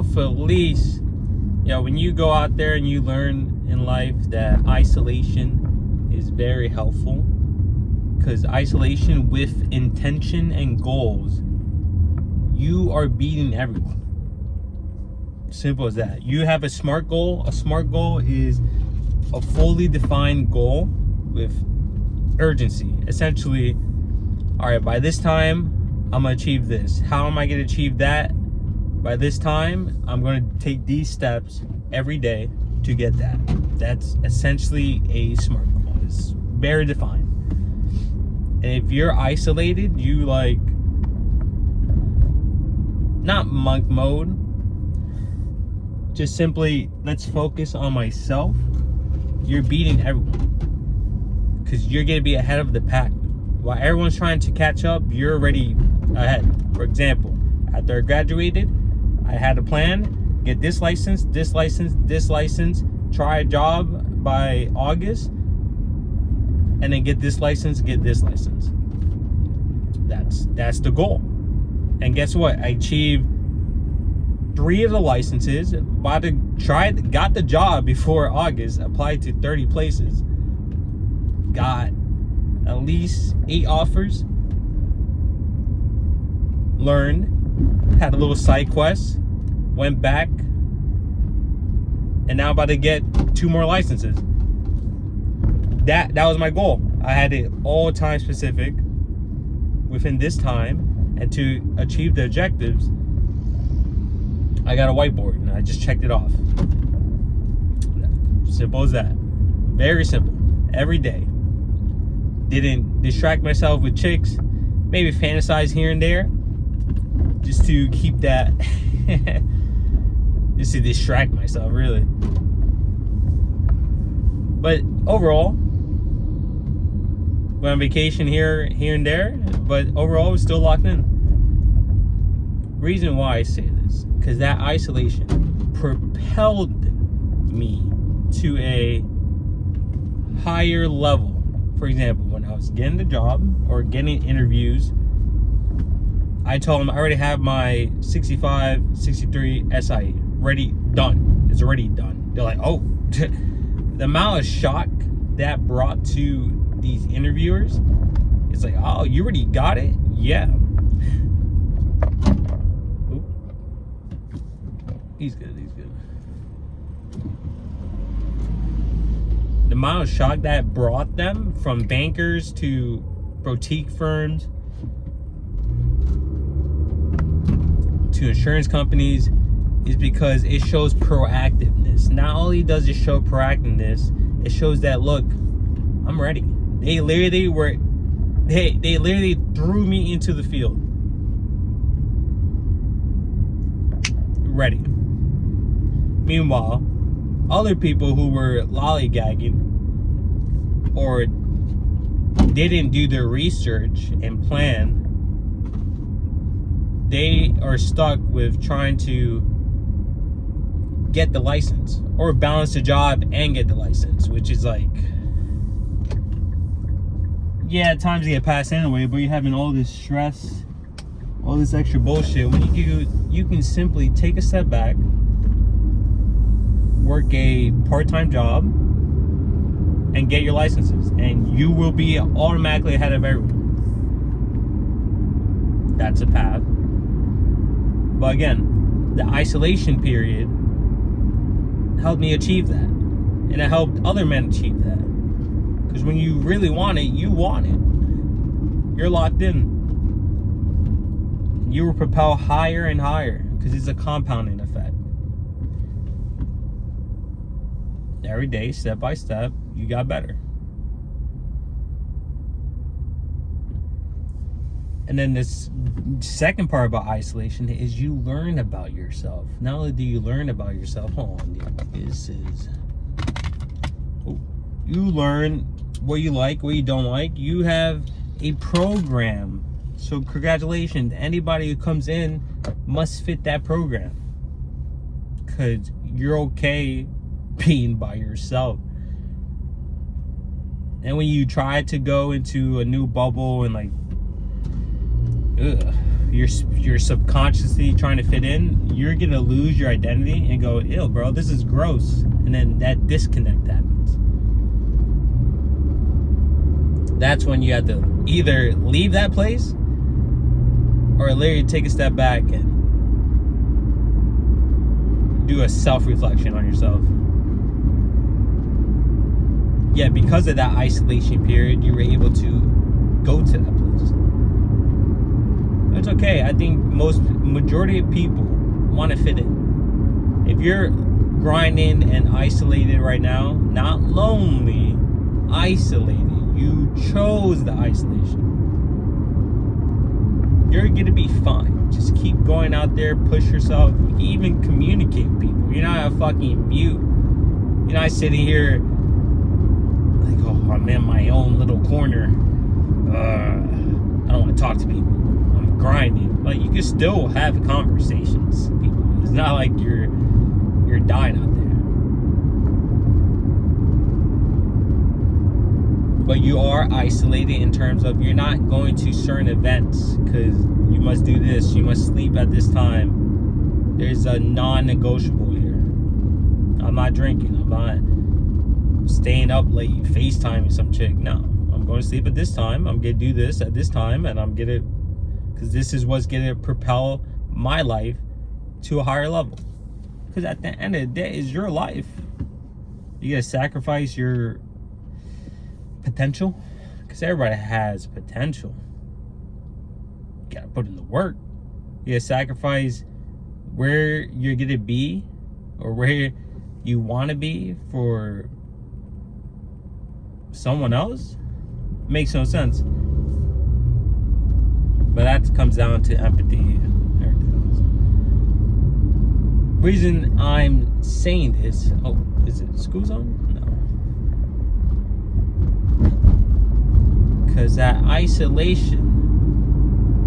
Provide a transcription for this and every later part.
yourself at least, when you go out there and you learn in life that isolation is very helpful, because isolation with intention and goals, you are beating everyone. Simple as that. You have a SMART goal. A SMART goal is a fully defined goal with urgency. Essentially, all right, by this time, I'm going to achieve this. How am I going to achieve that? By this time, I'm going to take these steps every day to get that. That's essentially a SMART goal. It's very defined. And if you're isolated, you not monk mode, just simply, let's focus on myself. You're beating everyone, because you're going to be ahead of the pack. While everyone's trying to catch up, you're already ahead. For example, after I graduated, I had a plan: get this license, this license, this license, try a job by August, and then get this license, get this license. That's the goal. And guess what? I achieved 3 of the licenses. Got the job before August, applied to 30 places, got at least 8 offers, learned, had a little side quest, went back, and now about to get 2 more licenses. That was my goal. I had it all time specific within this time, and to achieve the objectives, I got a whiteboard and I just checked it off. Simple as that. Very simple. Every day. Didn't distract myself with chicks. Maybe fantasize here and there, just to keep that just to distract myself, really. But overall, went on vacation here and there, but overall I was still locked in. Reason why I say this, because that isolation propelled me to a higher level. For example, when I was getting the job or getting interviews, I told them I already have my 65, 63 SIE ready, done. It's already done. They're like, oh, the amount of shock that brought to these interviewers. It's like, oh, you already got it? Yeah. Oop. He's good. The amount of shock that brought them, from bankers to boutique firms to insurance companies, is because it shows proactiveness. Not only does it show proactiveness, it shows that, look, I'm ready. They literally threw me into the field. Ready. Meanwhile, other people who were lollygagging or didn't do their research and plan, they are stuck with trying to get the license or balance the job and get the license, which is like, yeah, at times you get past anyway, but you're having all this stress, all this extra bullshit, when you can simply take a step back, work a part-time job, and get your licenses, and you will be automatically ahead of everyone. That's a path. But again, the isolation period helped me achieve that, and it helped other men achieve that. Because when you really want it, you want it. You're locked in. You will propel higher and higher, because it's a compounding effect. Every day, step by step, you got better. And then this second part about isolation is you learn about yourself. Not only do you learn about yourself, hold on, you learn what you like, what you don't like. You have a program. So congratulations, anybody who comes in must fit that program, because you're okay being by yourself. And when you try to go into a new bubble and you're subconsciously trying to fit in, you're gonna lose your identity and go, ew, bro, this is gross. And then that disconnect happens. That's when you have to either leave that place or literally take a step back and do a self-reflection on yourself. Yeah, because of that isolation period, you were able to go to that place. It's okay. I think majority of people want to fit in. If you're grinding and isolated right now, not lonely, isolated. You chose the isolation. You're gonna be fine. Just keep going out there, push yourself. You can even communicate with people. You're not a fucking mute. You're not sitting here like, oh, I'm in my own little corner. I don't want to talk to people. I'm grinding. Like, you can still have conversations. People. It's not like you're dying out there. But you are isolated in terms of you're not going to certain events because you must do this, you must sleep at this time. There's a non-negotiable here. I'm not drinking. I'm not staying up late, FaceTiming some chick. No, I'm going to sleep at this time. I'm going to do this at this time, and I'm going to, because this is what's going to propel my life to a higher level. Because at the end of the day, it's your life. You got to sacrifice your potential, because everybody has potential. You gotta put in the work. You gotta sacrifice where you're gonna be or where you want to be for someone else. Makes no sense. But that comes down to empathy and everything else. Reason I'm saying this, oh, is it school zone? Because that isolation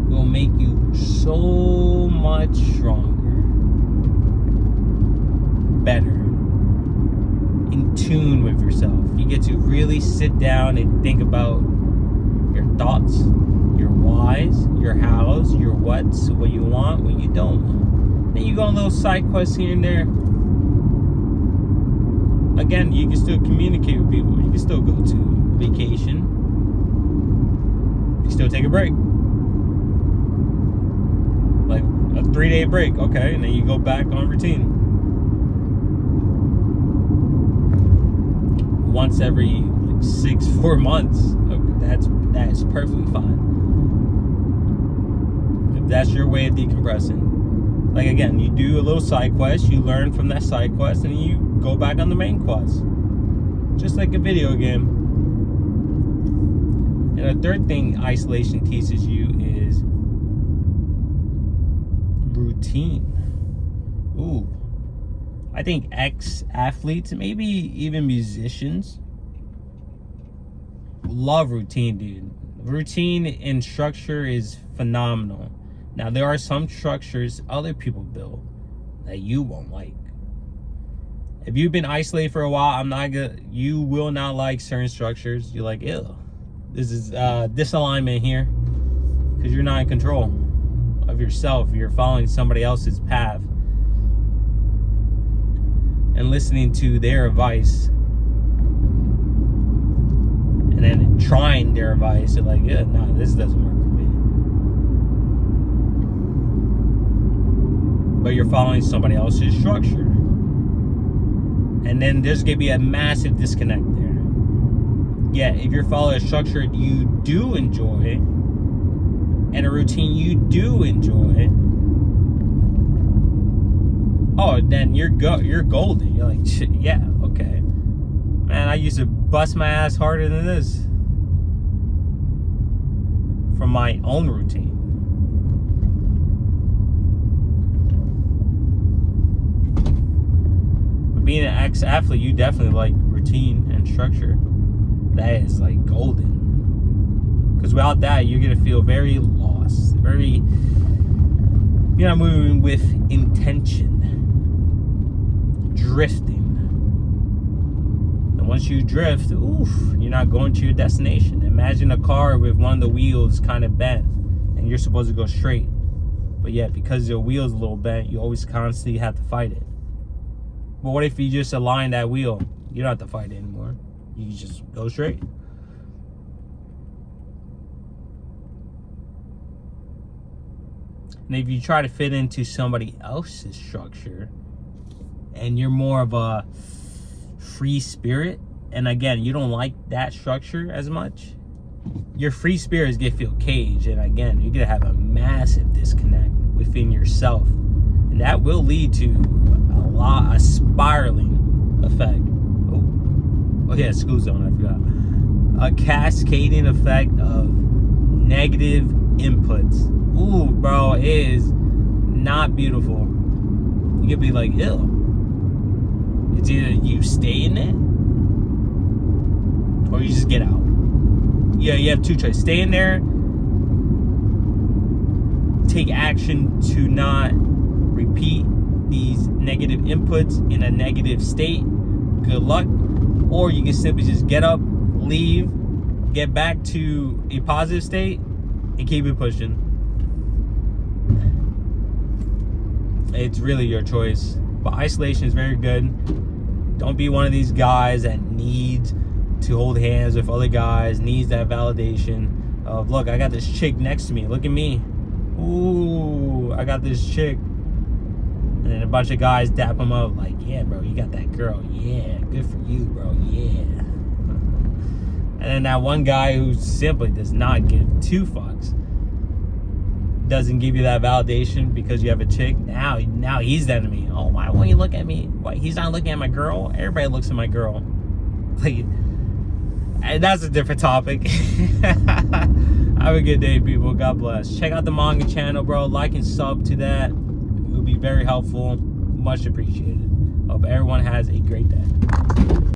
will make you so much stronger, better, in tune with yourself. You get to really sit down and think about your thoughts, your whys, your hows, your whats, what you want, what you don't want. Then you go on little side quests here and there. Again, you can still communicate with people. You can still go to vacation. You still take a break. Like a 3-day break, okay, and then you go back on routine. Once every 4 months, that is perfectly fine. If that's your way of decompressing. Like again, you do a little side quest, you learn from that side quest, and you go back on the main quest. Just like a video game. And the third thing isolation teaches you is routine. Ooh. I think ex-athletes, maybe even musicians, love routine, dude. Routine and structure is phenomenal. Now, there are some structures other people build that you won't like. If you've been isolated for a while, you will not like certain structures. You're like, ew. This is disalignment here because you're not in control of yourself. You're following somebody else's path and listening to their advice and then trying their advice. You're like, yeah, no, this doesn't work for me. But you're following somebody else's structure. And then there's going to be a massive disconnect there. Yeah, if you're following a structure you do enjoy and a routine you do enjoy, oh, then you're golden. You're like, yeah, okay. Man, I used to bust my ass harder than this for my own routine. But being an ex-athlete, you definitely like routine and structure. That is like golden. Because without that, you're going to feel very lost. You're not moving with intention. Drifting. And once you drift, you're not going to your destination. Imagine a car with one of the wheels kind of bent and you're supposed to go straight. But yeah, because your wheel's a little bent, you always constantly have to fight it. But what if you just align that wheel? You don't have to fight it anymore. You just go straight. And if you try to fit into somebody else's structure and you're more of a free spirit, and again, you don't like that structure as much, your free spirit is gonna feel caged, and again, you're gonna have a massive disconnect within yourself. And that will lead to a spiraling effect. Oh yeah, school zone, I forgot. A cascading effect of negative inputs. Ooh, bro, it is not beautiful. You could be like, ew. It's either you stay in it or you just get out. Yeah, you have two choices. Stay in there, take action to not repeat these negative inputs in a negative state. Good luck. Or you can simply just get up, leave, get back to a positive state, and keep it pushing. It's really your choice. But isolation is very good. Don't be one of these guys that needs to hold hands with other guys, needs that validation of, look, I got this chick next to me. Look at me. Ooh, I got this chick. And then a bunch of guys dap him up like, yeah, bro, you got that girl. Yeah, good for you, bro. Yeah. And then that one guy who simply does not give two fucks, doesn't give you that validation because you have a chick. Now he's the enemy. Oh, why won't you look at me? Why he's not looking at my girl? Everybody looks at my girl. Like, and that's a different topic. Have a good day, people. God bless. Check out the Manga channel, bro. Like and sub to that. It would be very helpful. Much appreciated. Hope everyone has a great day.